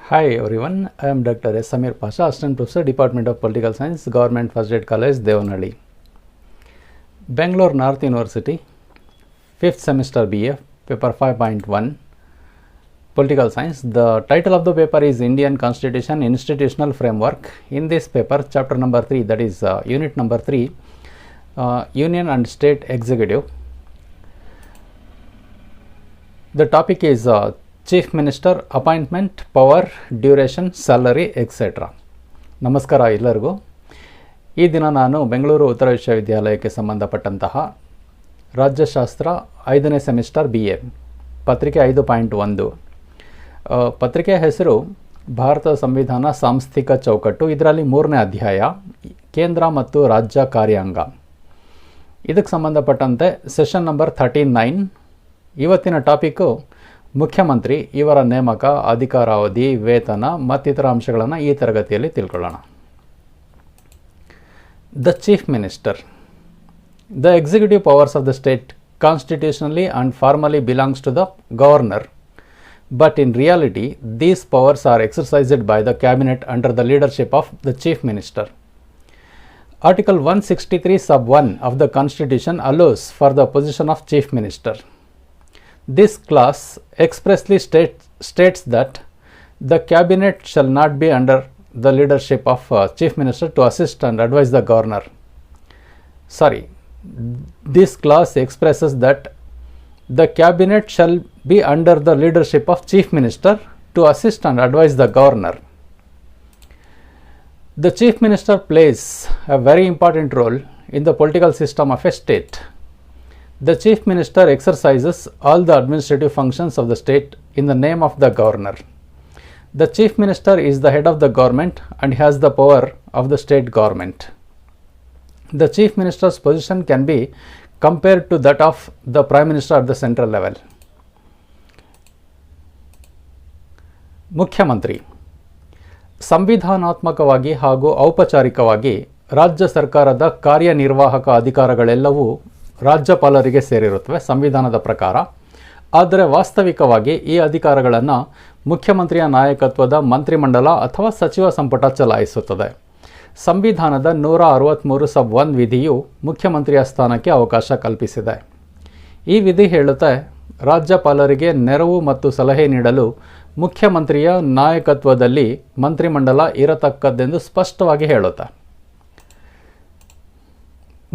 Hi everyone, I am Dr. S. Samir Pasha, Assistant Professor, Department of Political Science, Government First Aid College, Devanhalli. Bangalore North University, 5th semester BA, paper 5.1, Political Science. The title of the paper is Indian Constitution Institutional Framework. In this paper, chapter number 3, that is unit number 3, Union and State Executive. The topic is chief minister appointment, power, duration, salary, etcetera. ನಮಸ್ಕಾರ ಎಲ್ಲರಿಗೂ. ಈ ದಿನ ನಾನು ಬೆಂಗಳೂರು ಉತ್ತರ ವಿಶ್ವವಿದ್ಯಾಲಯಕ್ಕೆ ಸಂಬಂಧಪಟ್ಟಂತಹ ರಾಜ್ಯಶಾಸ್ತ್ರ 5ನೇ semester BA ಪತ್ರಿಕೆ 5.1 ಪತ್ರಿಕೆಯ ಹೆಸರು ಭಾರತ ಸಂವಿಧಾನ ಸಾಂಸ್ಥಿಕ ಚೌಕಟ್ಟು. ಇದರಲ್ಲಿ 3ನೇ ಅಧ್ಯಾಯ ಕೇಂದ್ರ ಮತ್ತು ರಾಜ್ಯ ಕಾರ್ಯಾಂಗ. ಇದಕ್ಕೆ ಸಂಬಂಧಪಟ್ಟಂತೆ ಸೆಷನ್ ನಂಬರ್ 39. ಇವತ್ತಿನ ಟಾಪಿಕ್ಕು ಮುಖ್ಯಮಂತ್ರಿ, ಇವರ ನೇಮಕ, ಅಧಿಕಾರಾವಧಿ, ವೇತನ ಮತ್ತಿತರ ಅಂಶಗಳನ್ನು ಈ ತರಗತಿಯಲ್ಲಿ ತಿಳ್ಕೊಳ್ಳೋಣ. The chief minister. The executive powers of the state constitutionally and formally belongs to the governor, but in reality these powers are exercised by the cabinet under the leadership of the chief minister. Article 163 sub 1 of the Constitution allows for the position of chief minister. This clause expressly states that the cabinet shall not be under the leadership of chief minister to assist and advise the governor. This clause expresses that the cabinet shall be under the leadership of chief minister to assist and advise the governor. The chief minister plays a very important role in the political system of a state. The chief minister exercises all the administrative functions of the state in the name of the governor. The chief minister is the head of the government and has the power of the state government. The chief minister's position can be compared to that of the prime minister at the central level. ಮುಖ್ಯಮಂತ್ರಿ ಸಂವಿಧಾನಾತ್ಮಕವಾಗಿ ಹಾಗೂ ಔಪಚಾರಿಕವಾಗಿ ರಾಜ್ಯ ಸರ್ಕಾರದ ಕಾರ್ಯನಿರ್ವಾಹಕ ಅಧಿಕಾರಗಳೆಲ್ಲವೂ ರಾಜ್ಯಪಾಲರಿಗೆ ಸೇರಿರುತ್ತವೆ ಸಂವಿಧಾನದ ಪ್ರಕಾರ. ಆದರೆ ವಾಸ್ತವಿಕವಾಗಿ ಈ ಅಧಿಕಾರಗಳನ್ನು ಮುಖ್ಯಮಂತ್ರಿಯ ನಾಯಕತ್ವದ ಮಂತ್ರಿಮಂಡಲ ಅಥವಾ ಸಚಿವ ಸಂಪುಟ ಚಲಾಯಿಸುತ್ತದೆ. ಸಂವಿಧಾನದ 163 ಸಬ್ 1 ವಿಧಿಯು ಮುಖ್ಯಮಂತ್ರಿಯ ಸ್ಥಾನಕ್ಕೆ ಅವಕಾಶ ಕಲ್ಪಿಸಿದೆ. ಈ ವಿಧಿ ಹೇಳುತ್ತೆ, ರಾಜ್ಯಪಾಲರಿಗೆ ನೆರವು ಮತ್ತು ಸಲಹೆ ನೀಡಲು ಮುಖ್ಯಮಂತ್ರಿಯ ನಾಯಕತ್ವದಲ್ಲಿ ಮಂತ್ರಿಮಂಡಲ ಇರತಕ್ಕದ್ದೆಂದು ಸ್ಪಷ್ಟವಾಗಿ ಹೇಳುತ್ತೆ.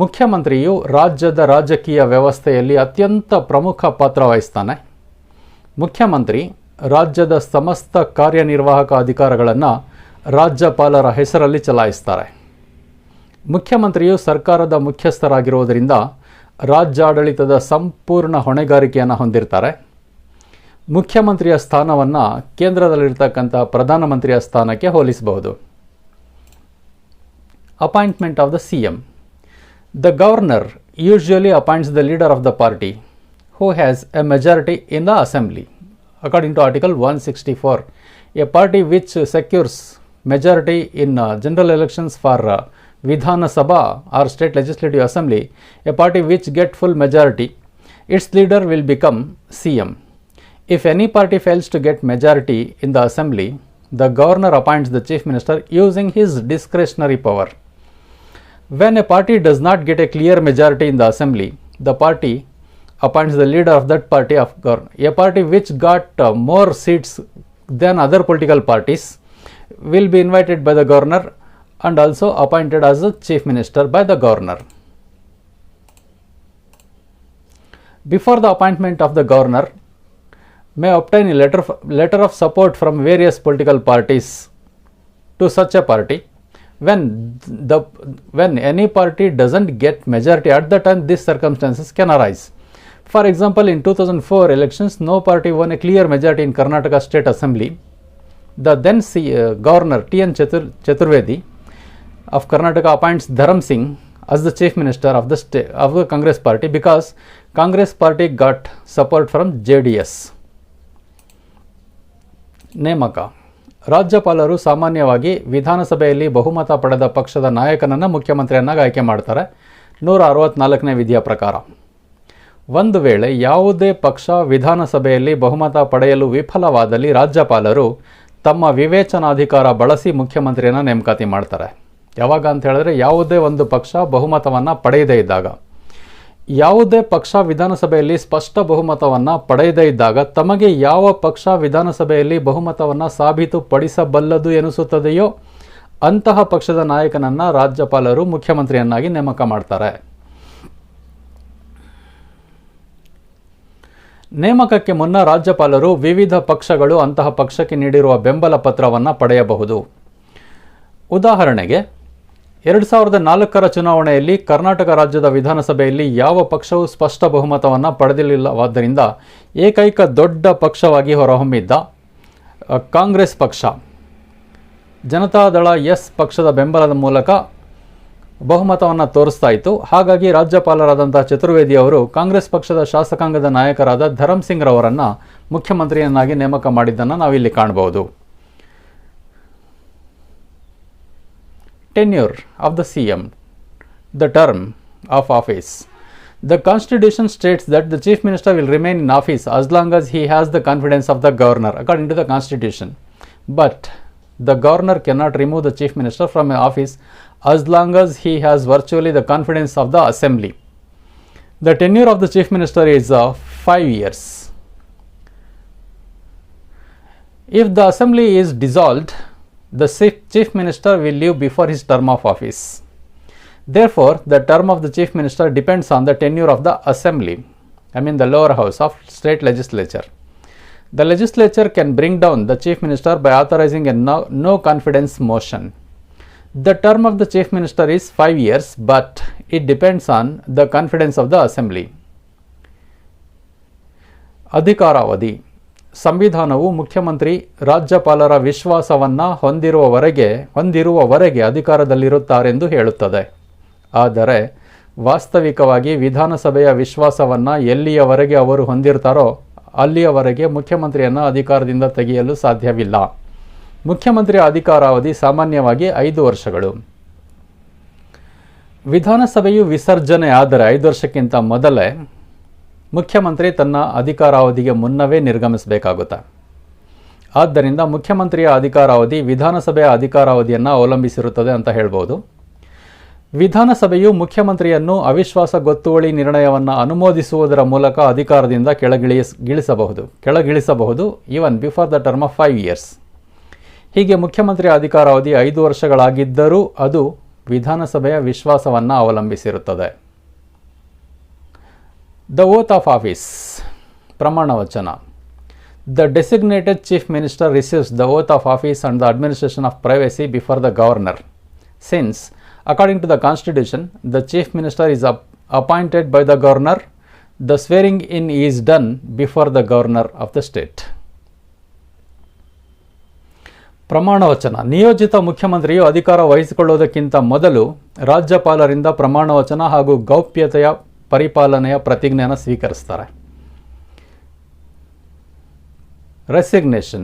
ಮುಖ್ಯಮಂತ್ರಿಯು ರಾಜ್ಯದ ರಾಜಕೀಯ ವ್ಯವಸ್ಥೆಯಲ್ಲಿ ಅತ್ಯಂತ ಪ್ರಮುಖ ಪಾತ್ರ ವಹಿಸ್ತಾನೆ. ಮುಖ್ಯಮಂತ್ರಿ ರಾಜ್ಯದ ಸಮಸ್ತ ಕಾರ್ಯನಿರ್ವಾಹಕ ಅಧಿಕಾರಗಳನ್ನು ರಾಜ್ಯಪಾಲರ ಹೆಸರಲ್ಲಿ ಚಲಾಯಿಸ್ತಾರೆ. ಮುಖ್ಯಮಂತ್ರಿಯು ಸರ್ಕಾರದ ಮುಖ್ಯಸ್ಥರಾಗಿರುವುದರಿಂದ ರಾಜ್ಯಾಡಳಿತದ ಸಂಪೂರ್ಣ ಹೊಣೆಗಾರಿಕೆಯನ್ನು ಹೊಂದಿರ್ತಾರೆ. ಮುಖ್ಯಮಂತ್ರಿಯ ಸ್ಥಾನವನ್ನು ಕೇಂದ್ರದಲ್ಲಿರ್ತಕ್ಕಂಥ ಪ್ರಧಾನಮಂತ್ರಿಯ ಸ್ಥಾನಕ್ಕೆ ಹೋಲಿಸಬಹುದು. Appointment of the CM. The governor usually appoints the leader of the party who has a majority in the assembly. According to Article 164, a party which secures majority in general elections for Vidhana Sabha or state legislative assembly, a party which get full majority, its leader will become CM. If any party fails to get majority in the assembly, the governor appoints the chief minister using his discretionary power. When a party does not get a clear majority in the assembly, the party appoints the leader of that party of government. A party which got more seats than other political parties will be invited by the governor and also appointed as a chief minister by the governor. Before the appointment of the governor may obtain a letter of support from various political parties to such a party. When any party doesn't get majority at the time, these circumstances can arise. For example, in 2004 elections, no party won a clear majority in Karnataka State Assembly. The then Governor T.N. Chaturvedi of Karnataka appoints Dharam Singh as the chief minister of the Congress party because Congress party got support from JDS. ನೇಮಕ. ರಾಜ್ಯಪಾಲರು ಸಾಮಾನ್ಯವಾಗಿ ವಿಧಾನಸಭೆಯಲ್ಲಿ ಬಹುಮತ ಪಡೆದ ಪಕ್ಷದ ನಾಯಕನನ್ನು ಮುಖ್ಯಮಂತ್ರಿಯನ್ನಾಗಿ ಆಯ್ಕೆ ಮಾಡ್ತಾರೆ 164ನೇ ವಿಧಿಯ ಪ್ರಕಾರ. ಒಂದು ವೇಳೆ ಯಾವುದೇ ಪಕ್ಷ ವಿಧಾನಸಭೆಯಲ್ಲಿ ಬಹುಮತ ಪಡೆಯಲು ವಿಫಲವಾದಲ್ಲಿ ರಾಜ್ಯಪಾಲರು ತಮ್ಮ ವಿವೇಚನಾಧಿಕಾರ ಬಳಸಿ ಮುಖ್ಯಮಂತ್ರಿಯನ್ನು ನೇಮಕಾತಿ ಮಾಡ್ತಾರೆ. ಯಾವಾಗ ಅಂತ ಹೇಳಿದ್ರೆ ಯಾವುದೇ ಒಂದು ಪಕ್ಷ ಬಹುಮತವನ್ನು ಪಡೆಯದೇ ಇದ್ದಾಗ, ಯಾವುದೇ ಪಕ್ಷ ವಿಧಾನಸಭೆಯಲ್ಲಿ ಸ್ಪಷ್ಟ ಬಹುಮತವನ್ನು ಪಡೆಯದೇ ಇದ್ದಾಗ ತಮಗೆ ಯಾವ ಪಕ್ಷ ವಿಧಾನಸಭೆಯಲ್ಲಿ ಬಹುಮತವನ್ನು ಸಾಬೀತುಪಡಿಸಬಲ್ಲದು ಎನಿಸುತ್ತದೆಯೋ ಅಂತಹ ಪಕ್ಷದ ನಾಯಕನನ್ನು ರಾಜ್ಯಪಾಲರು ಮುಖ್ಯಮಂತ್ರಿಯನ್ನಾಗಿ ನೇಮಕ ಮಾಡ್ತಾರೆ. ನೇಮಕಕ್ಕೆ ಮುನ್ನ ರಾಜ್ಯಪಾಲರು ವಿವಿಧ ಪಕ್ಷಗಳು ಅಂತಹ ಪಕ್ಷಕ್ಕೆ ನೀಡಿರುವ ಬೆಂಬಲ ಪತ್ರವನ್ನು ಪಡೆಯಬಹುದು. ಉದಾಹರಣೆಗೆ 2004ರ ಚುನಾವಣೆಯಲ್ಲಿ ಕರ್ನಾಟಕ ರಾಜ್ಯದ ವಿಧಾನಸಭೆಯಲ್ಲಿ ಯಾವ ಪಕ್ಷವೂ ಸ್ಪಷ್ಟ ಬಹುಮತವನ್ನು ಪಡೆದಿರಲಿಲ್ಲವಾದ್ದರಿಂದ ಏಕೈಕ ದೊಡ್ಡ ಪಕ್ಷವಾಗಿ ಹೊರಹೊಮ್ಮಿದ್ದ ಕಾಂಗ್ರೆಸ್ ಪಕ್ಷ ಜನತಾದಳ ಎಸ್ ಪಕ್ಷದ ಬೆಂಬಲದ ಮೂಲಕ ಬಹುಮತವನ್ನು ತೋರಿಸ್ತಾ ಇತ್ತು. ಹಾಗಾಗಿ ರಾಜ್ಯಪಾಲರಾದಂಥ ಚತುರ್ವೇದಿ ಅವರು ಕಾಂಗ್ರೆಸ್ ಪಕ್ಷದ ಶಾಸಕಾಂಗದ ನಾಯಕರಾದ ಧರಮ್ ಸಿಂಗ್ ರವರನ್ನು ಮುಖ್ಯಮಂತ್ರಿಯನ್ನಾಗಿ ನೇಮಕ ಮಾಡಿದ್ದನ್ನು ನಾವಿಲ್ಲಿ ಕಾಣಬಹುದು. Tenure of the CM, the term of office. The Constitution states that the Chief Minister will remain in office as long as he has the confidence of the Governor, according to the Constitution. But the Governor cannot remove the Chief Minister from office as long as he has virtually the confidence of the Assembly. The tenure of the Chief Minister is 5 years. If the Assembly is dissolved, the Chief Minister will leave before his term of office. Therefore, the term of the Chief Minister depends on the tenure of the Assembly, the lower house of state legislature. The legislature can bring down the Chief Minister by authorizing a no confidence motion. The term of the Chief Minister is 5 years, but it depends on the confidence of the Assembly. ಅಧಿಕಾರಾವಧಿ. ಸಂವಿಧಾನವು ಮುಖ್ಯಮಂತ್ರಿ ರಾಜ್ಯಪಾಲರ ವಿಶ್ವಾಸವನ್ನು ಹೊಂದಿರುವವರೆಗೆ ಅಧಿಕಾರದಲ್ಲಿರುತ್ತಾರೆಂದು ಹೇಳುತ್ತದೆ. ಆದರೆ ವಾಸ್ತವಿಕವಾಗಿ ವಿಧಾನಸಭೆಯ ವಿಶ್ವಾಸವನ್ನು ಎಲ್ಲಿಯವರೆಗೆ ಅವರು ಹೊಂದಿರ್ತಾರೋ ಅಲ್ಲಿಯವರೆಗೆ ಮುಖ್ಯಮಂತ್ರಿಯನ್ನು ಅಧಿಕಾರದಿಂದ ತೆಗೆಯಲು ಸಾಧ್ಯವಿಲ್ಲ. ಮುಖ್ಯಮಂತ್ರಿಯ ಅಧಿಕಾರಾವಧಿ ಸಾಮಾನ್ಯವಾಗಿ 5 ವರ್ಷಗಳು. ವಿಧಾನಸಭೆಯು ವಿಸರ್ಜನೆ ಆದರೆ 5 ವರ್ಷಕ್ಕಿಂತ ಮೊದಲೇ ಮುಖ್ಯಮಂತ್ರಿ ತನ್ನ ಅಧಿಕಾರಾವಧಿಗೆ ಮುನ್ನವೇ ನಿರ್ಗಮಿಸಬೇಕಾಗುತ್ತೆ. ಆದ್ದರಿಂದ ಮುಖ್ಯಮಂತ್ರಿಯ ಅಧಿಕಾರಾವಧಿ ವಿಧಾನಸಭೆಯ ಅಧಿಕಾರಾವಧಿಯನ್ನು ಅವಲಂಬಿಸಿರುತ್ತದೆ ಅಂತ ಹೇಳ್ಬೋದು. ವಿಧಾನಸಭೆಯು ಮುಖ್ಯಮಂತ್ರಿಯನ್ನು ಅವಿಶ್ವಾಸ ಗೊತ್ತುವಳಿ ನಿರ್ಣಯವನ್ನು ಅನುಮೋದಿಸುವುದರ ಮೂಲಕ ಅಧಿಕಾರದಿಂದ ಕೆಳಗಿಳಿಸಬಹುದು even before the term of 5 years. ಹೀಗೆ ಮುಖ್ಯಮಂತ್ರಿಯ ಅಧಿಕಾರಾವಧಿ 5 ವರ್ಷಗಳಾಗಿದ್ದರೂ ಅದು ವಿಧಾನಸಭೆಯ ವಿಶ್ವಾಸವನ್ನು ಅವಲಂಬಿಸಿರುತ್ತದೆ. The oath of office, ಪ್ರಮಾಣ ವಚನ. The designated chief minister receives the oath of office and the administration of privacy before the governor. Since, according to the constitution, the chief minister is appointed by the governor, the swearing in is done before the governor of the state. ಪ್ರಮಾಣ ವಚನ. ನಿಯೋಜಿತ ಮುಖ್ಯಮಂತ್ರಿಯು ಅಧಿಕಾರ ವಹಿಸಿಕೊಳ್ಳುವುದಕ್ಕಿಂತ ಮೊದಲು ರಾಜ್ಯಪಾಲರಿಂದ ಪ್ರಮಾಣ ವಚನ ಹಾಗೂ ಗೌಪ್ಯತೆಯ ಪರಿಪಾಲನೆಯ ಪ್ರತಿಜ್ಞೆಯನ್ನು ಸ್ವೀಕರಿಸ್ತಾರೆ. Resignation.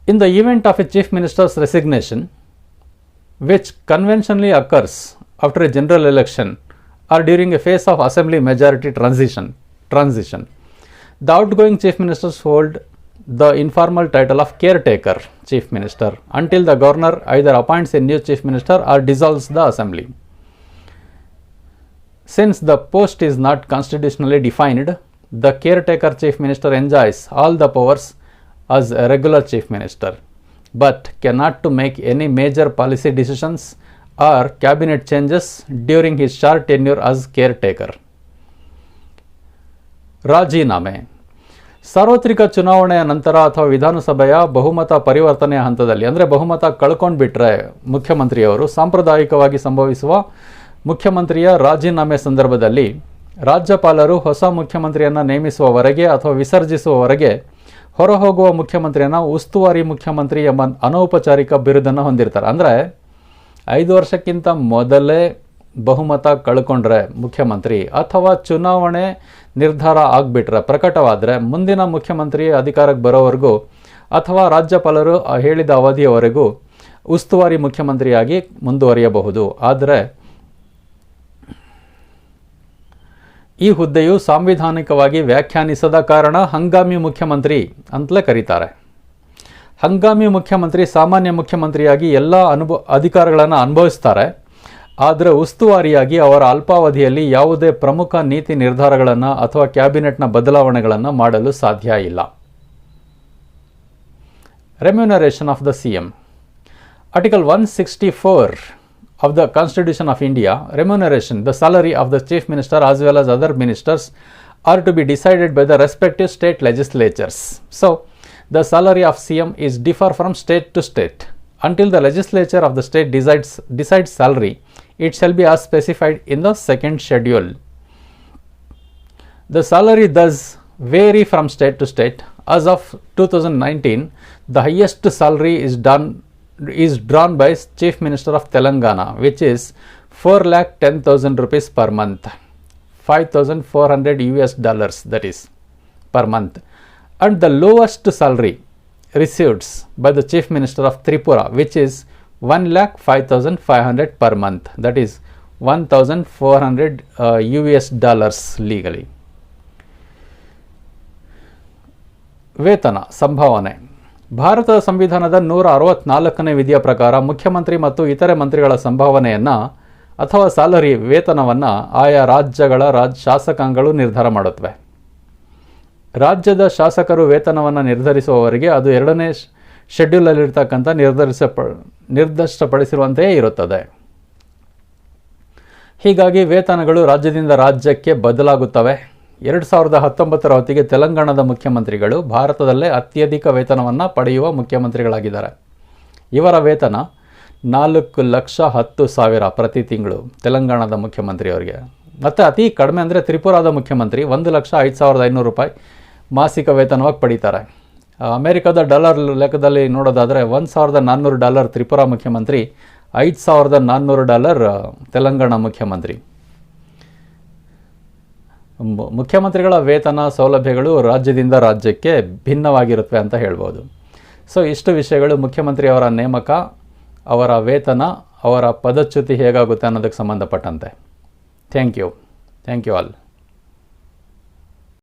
In the event of a chief minister's resignation, which conventionally occurs after a general election or during a phase of assembly majority transition, the outgoing chief ministers hold the informal title of caretaker chief minister until the governor either appoints a new chief minister or dissolves the assembly. Since the post is not constitutionally defined, the caretaker chief minister enjoys all the powers as a regular chief minister, but cannot to make any major policy decisions or cabinet changes during his short tenure as caretaker. ರಾಜೀನಾಮೆ. ಸಾರ್ವತ್ರಿಕ ಚುನಾವಣೆಯ ನಂತರ ಅಥವಾ ವಿಧಾನಸಭೆಯ ಬಹುಮತ ಪರಿವರ್ತನೆಯ ಹಂತದಲ್ಲಿ, ಅಂದರೆ ಬಹುಮತ ಕಳ್ಕೊಂಡ್ಬಿಟ್ರೆ ಮುಖ್ಯಮಂತ್ರಿಯವರು, ಸಾಂಪ್ರದಾಯಿಕವಾಗಿ ಸಂಭವಿಸುವ ಮುಖ್ಯಮಂತ್ರಿಯ ರಾಜೀನಾಮೆ ಸಂದರ್ಭದಲ್ಲಿ ರಾಜ್ಯಪಾಲರು ಹೊಸ ಮುಖ್ಯಮಂತ್ರಿಯನ್ನು ನೇಮಿಸುವವರೆಗೆ ಅಥವಾ ವಿಸರ್ಜಿಸುವವರೆಗೆ ಹೊರಹೋಗುವ ಮುಖ್ಯಮಂತ್ರಿಯನ್ನು ಉಸ್ತುವಾರಿ ಮುಖ್ಯಮಂತ್ರಿ ಎಂಬ ಅನೌಪಚಾರಿಕ ಬಿರುದನ್ನು ಹೊಂದಿರ್ತಾರೆ. ಅಂದರೆ 5 ವರ್ಷಕ್ಕಿಂತ ಮೊದಲೇ ಬಹುಮತ ಕಳ್ಕೊಂಡ್ರೆ ಮುಖ್ಯಮಂತ್ರಿ ಅಥವಾ ಚುನಾವಣೆ ನಿರ್ಧಾರ ಆಗಿಬಿಟ್ರೆ, ಪ್ರಕಟವಾದರೆ ಮುಂದಿನ ಮುಖ್ಯಮಂತ್ರಿ ಅಧಿಕಾರಕ್ಕೆ ಬರೋವರೆಗೂ ಅಥವಾ ರಾಜ್ಯಪಾಲರು ಹೇಳಿದ ಅವಧಿಯವರೆಗೂ ಉಸ್ತುವಾರಿ ಮುಖ್ಯಮಂತ್ರಿಯಾಗಿ ಮುಂದುವರಿಯಬಹುದು. ಆದರೆ ಈ ಹುದ್ದೆಯು ಸಾಂವಿಧಾನಿಕವಾಗಿ ವ್ಯಾಖ್ಯಾನಿಸದ ಕಾರಣ ಹಂಗಾಮಿ ಮುಖ್ಯಮಂತ್ರಿ ಅಂತಲೇ ಕರೀತಾರೆ. ಹಂಗಾಮಿ ಮುಖ್ಯಮಂತ್ರಿ ಸಾಮಾನ್ಯ ಮುಖ್ಯಮಂತ್ರಿಯಾಗಿ ಎಲ್ಲ ಅಧಿಕಾರಗಳನ್ನು ಅನುಭವಿಸ್ತಾರೆ. ಆದರೆ ಉಸ್ತುವಾರಿಯಾಗಿ ಅವರ ಅಲ್ಪಾವಧಿಯಲ್ಲಿ ಯಾವುದೇ ಪ್ರಮುಖ ನೀತಿ ನಿರ್ಧಾರಗಳನ್ನು ಅಥವಾ ಕ್ಯಾಬಿನೆಟ್ನ ಬದಲಾವಣೆಗಳನ್ನು ಮಾಡಲು ಸಾಧ್ಯ ಇಲ್ಲ. Remuneration of the CM. Article 164 of the Constitution of India, remuneration, the salary of the Chief Minister as well as other ministers are to be decided by the respective state legislatures. So, the salary of CM is differ from state to state. Until the legislature of the state decides salary, it shall be as specified in the second schedule. The salary thus vary from state to state. As of 2019, the highest salary is drawn by Chief Minister of Telangana, which is 4,10,000 rupees per month, $5,400 that is per month. And the lowest salary received by the Chief Minister of Tripura, which is 1,05,500 per month, that is $1,400 legally. ವೇತನ ಸಂಭಾವನೆ. ಭಾರತದ ಸಂವಿಧಾನದ 164ನೇ ವಿಧಿಯ ಪ್ರಕಾರ ಮುಖ್ಯಮಂತ್ರಿ ಮತ್ತು ಇತರೆ ಮಂತ್ರಿಗಳ ಸಂಭಾವನೆಯನ್ನು ಅಥವಾ ಸ್ಯಾಲರಿ ವೇತನವನ್ನು ಆಯಾ ರಾಜ್ಯಗಳ ಶಾಸಕಾಂಗಗಳು ನಿರ್ಧಾರ ಮಾಡುತ್ತವೆ. ರಾಜ್ಯದ ಶಾಸಕರು ವೇತನವನ್ನು ನಿರ್ಧರಿಸುವವರೆಗೆ ಅದು 2ನೇ ಶೆಡ್ಯೂಲಲ್ಲಿರ್ತಕ್ಕಂಥ ನಿರ್ದಿಷ್ಟಪಡಿಸಿರುವಂತೆಯೇ ಇರುತ್ತದೆ. ಹೀಗಾಗಿ ವೇತನಗಳು ರಾಜ್ಯದಿಂದ ರಾಜ್ಯಕ್ಕೆ ಬದಲಾಗುತ್ತವೆ. 2019ರ ಹೊತ್ತಿಗೆ ತೆಲಂಗಾಣದ ಮುಖ್ಯಮಂತ್ರಿಗಳು ಭಾರತದಲ್ಲೇ ಅತ್ಯಧಿಕ ವೇತನವನ್ನು ಪಡೆಯುವ ಮುಖ್ಯಮಂತ್ರಿಗಳಾಗಿದ್ದಾರೆ. ಇವರ ವೇತನ 4,10,000 ಪ್ರತಿ ತಿಂಗಳು ತೆಲಂಗಾಣದ ಮುಖ್ಯಮಂತ್ರಿಯವರಿಗೆ. ಮತ್ತು ಅತಿ ಕಡಿಮೆ ಅಂದರೆ ತ್ರಿಪುರಾದ ಮುಖ್ಯಮಂತ್ರಿ 1,05,500 ಮಾಸಿಕ ವೇತನವಾಗಿ ಪಡೀತಾರೆ. ಅಮೆರಿಕದ ಡಾಲರ್ ಲೆಕ್ಕದಲ್ಲಿ ನೋಡೋದಾದರೆ $1,400 ತ್ರಿಪುರಾ ಮುಖ್ಯಮಂತ್ರಿ, $5,400 ತೆಲಂಗಾಣ ಮುಖ್ಯಮಂತ್ರಿ. ಮುಖ್ಯಮಂತ್ರಿಗಳ ವೇತನ ಸೌಲಭ್ಯಗಳು ರಾಜ್ಯದಿಂದ ರಾಜ್ಯಕ್ಕೆ ಭಿನ್ನವಾಗಿರುತ್ತವೆ ಅಂತ ಹೇಳ್ಬೋದು. ಸೊ ಇಷ್ಟು ವಿಷಯಗಳು ಮುಖ್ಯಮಂತ್ರಿಯವರ ನೇಮಕ, ಅವರ ವೇತನ, ಅವರ ಪದಚ್ಯುತಿ ಹೇಗಾಗುತ್ತೆ ಅನ್ನೋದಕ್ಕೆ ಸಂಬಂಧಪಟ್ಟಂತೆ. Thank you all.